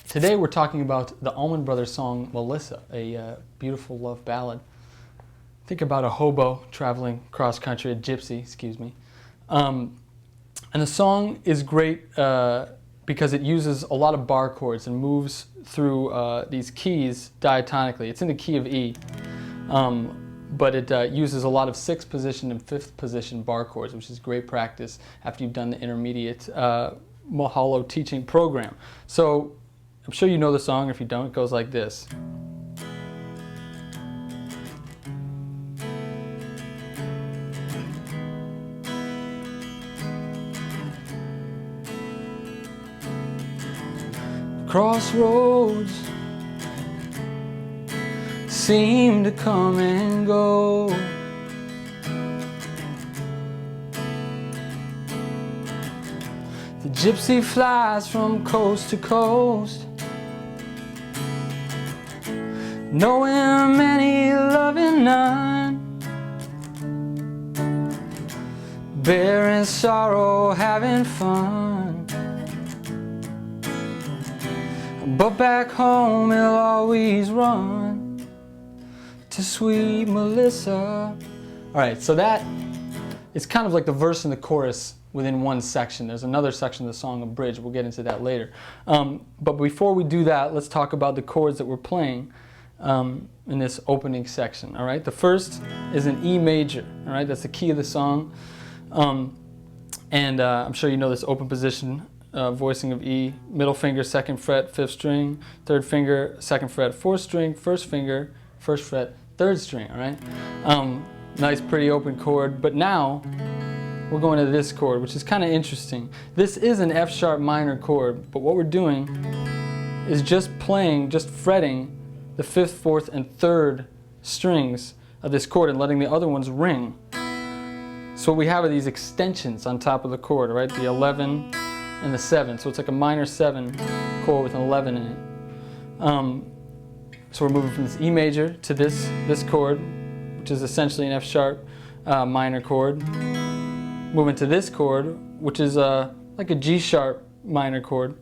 Today we're talking about the Allman Brothers song Melissa, a beautiful love ballad. Think about a hobo traveling cross country, a gypsy, excuse me. And the song is great because it uses a lot of bar chords and moves through these keys diatonically. It's in the key of E, but it uses a lot of 6th position and 5th position bar chords, which is great practice after you've done the intermediate Mahalo teaching program. So I'm sure you know the song. If you don't, it goes like this. Crossroads seem to come and go. The gypsy flies from coast to coast, knowing many loving none, bearing sorrow, having fun. But back home he'll always run to sweet Melissa. Alright, so that is kind of like the verse and the chorus within one section. There's another section of the song, a bridge. We'll get into that later. But before we do that, let's talk about the chords that we're playing in this opening section. Alright, the first is an E major. Alright, that's the key of the song. I'm sure you know this open position. Voicing of E, middle finger, 2nd fret, 5th string, 3rd finger, 2nd fret, 4th string, 1st finger, 1st fret, 3rd string, all right? Nice, pretty open chord, but now we're going to this chord, which is kind of interesting. This is an F sharp minor chord, but what we're doing is just fretting the 5th, 4th, and 3rd strings of this chord and letting the other ones ring. So what we have are these extensions on top of the chord, right? The 11, and the 7, so it's like a minor 7 chord with an 11 in it. So we're moving from this E major to this chord, which is essentially an F sharp minor chord. Moving to this chord, which is like a G sharp minor chord,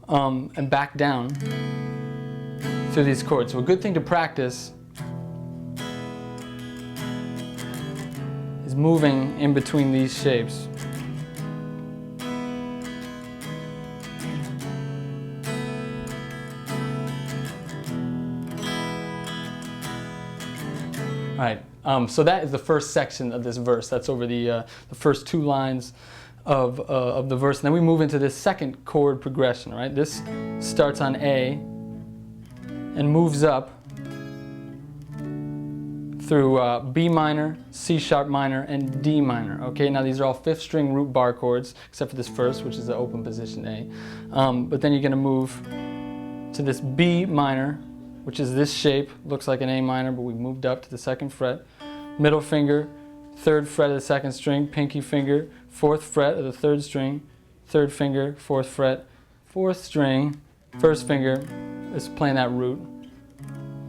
and back down through these chords. So a good thing to practice is moving in between these shapes. Alright, so that is the first section of this verse. That's over the first 2 lines of the verse. And then we move into this second chord progression, right? This starts on A and moves up through B minor, C sharp minor, and D minor. Okay, now these are all 5th string root bar chords, except for this first, which is the open position A. But then you're going to move to this B minor, which is this shape, looks like an A minor, but we moved up to the 2nd fret. Middle finger, 3rd fret of the 2nd string, pinky finger, 4th fret of the 3rd string, 3rd finger, 4th fret, 4th string, 1st finger is playing that root,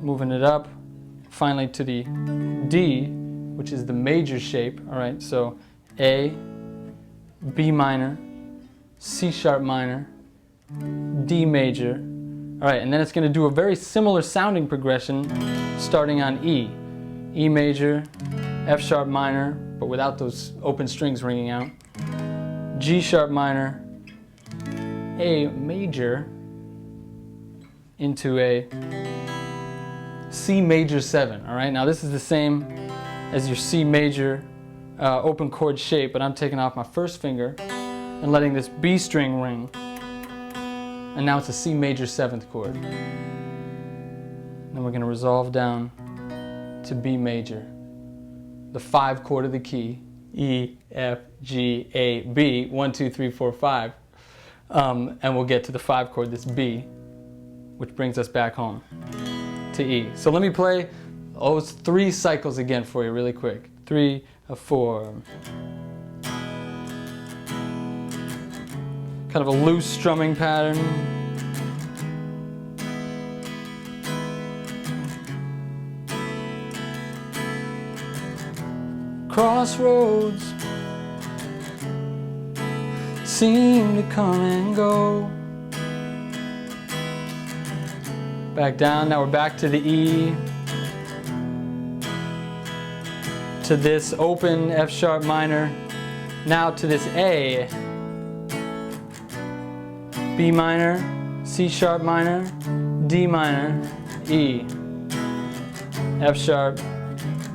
moving it up, finally to the D, which is the major shape. Alright, so A, B minor, C sharp minor, D major. Alright, and then it's going to do a very similar sounding progression starting on E. E major, F sharp minor, but without those open strings ringing out. G sharp minor, A major, into a C major 7. Alright, now this is the same as your C major open chord shape, but I'm taking off my 1st finger and letting this B string ring. And now it's a C major 7th chord. Then we're going to resolve down to B major, the 5 chord of the key, E, F, G, A, B, 1, 2, 3, 4, 5. And we'll get to the 5 chord, this B, which brings us back home to E. So let me play those 3 cycles again for you really quick. 3, 4. Kind of a loose strumming pattern. Crossroads seem to come and go. back down. Now we're back to the E, to this open F sharp minor, now to this A, B minor, C sharp minor, D minor, E, F sharp,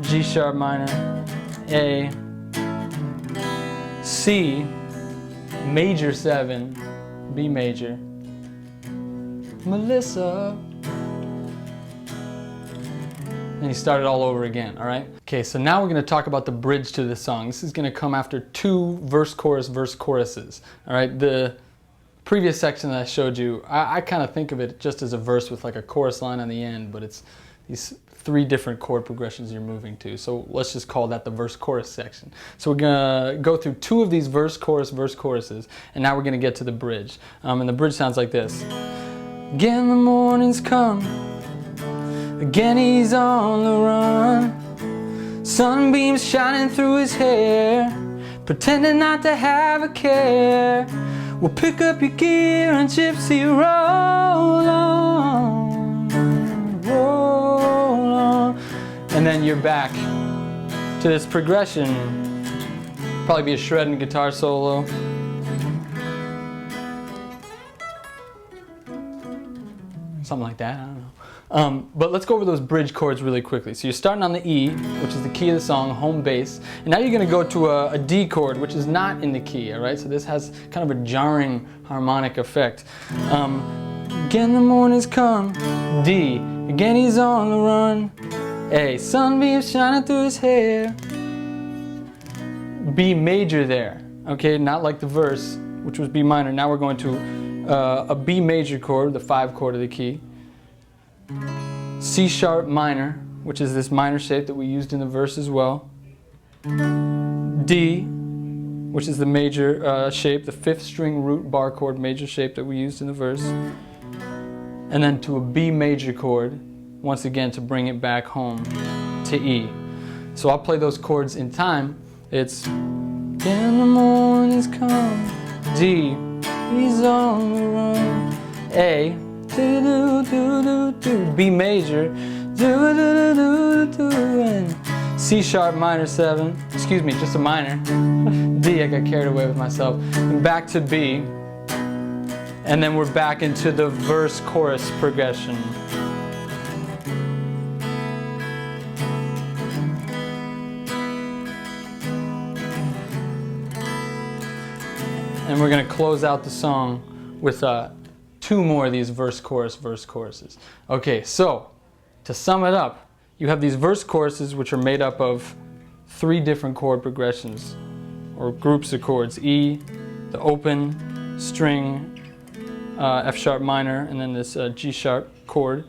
G sharp minor, A, C, major 7, B major, Melissa. And you start it all over again, all right? Okay, so now we're gonna talk about the bridge to the song. This is gonna come after 2 verse, choruses, all right? The previous section that I showed you, I kind of think of it just as a verse with like a chorus line on the end, but it's these 3 different chord progressions you're moving to. So let's just call that the verse chorus section. So we're gonna go through 2 of these verse, choruses, and now we're gonna get to the bridge. And the bridge sounds like this. Again the morning's come, again he's on the run, sunbeams shining through his hair, pretending not to have a care. Well, pick up your gear and gypsy roll on, roll on. And then you're back to this progression. Probably be a shred and guitar solo. Something like that, I don't know. But let's go over those bridge chords really quickly. So you're starting on the E, which is the key of the song, home bass. And now you're gonna go to a D chord, which is not in the key, all right? So this has kind of a jarring harmonic effect. Again the morning's come, D. Again he's on the run, A. Sunbeams shining through his hair. B major there, okay? Not like the verse, which was B minor. Now we're going to a B major chord, the 5 chord of the key. C sharp minor, which is this minor shape that we used in the verse as well. D, which is the major shape, the 5th string root bar chord major shape that we used in the verse. And then to a B major chord, once again to bring it back home to E. So I'll play those chords in time. It's in the morning's come, D, he's on the run, A, do do do do do, B major, do do do do do, and C sharp minor 7, excuse me, just a minor, D, I got carried away with myself, and back to B, and then we're back into the verse chorus progression. And we're going to close out the song with 2 more of these verse, choruses. Okay, so to sum it up, you have these verse choruses which are made up of 3 different chord progressions or groups of chords. E, the open string, F sharp minor, and then this G sharp chord.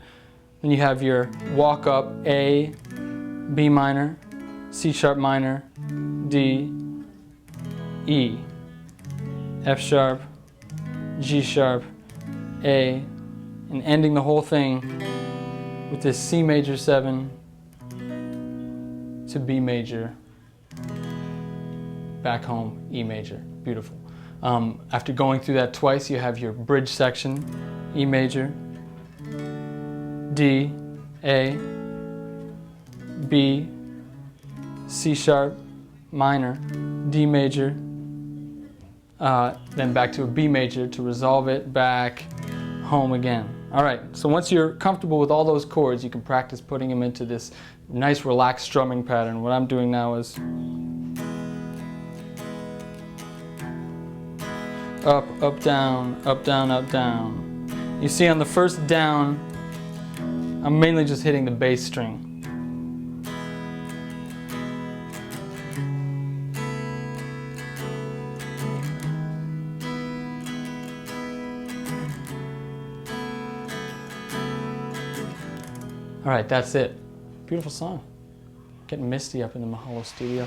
Then you have your walk up, A, B minor, C sharp minor, D, E. F sharp, G sharp, A, and ending the whole thing with this C major 7 to B major, back home, E major. Beautiful. After going through that twice, you have your bridge section, E major, D, A, B, C sharp, minor, D major, then back to a B major to resolve it, back home again. All right, so once you're comfortable with all those chords, you can practice putting them into this nice relaxed strumming pattern. What I'm doing now is up, up, down, up, down, up, down. You see on the first down, I'm mainly just hitting the bass string. All right, that's it. Beautiful song. Getting misty up in the Mahalo studio.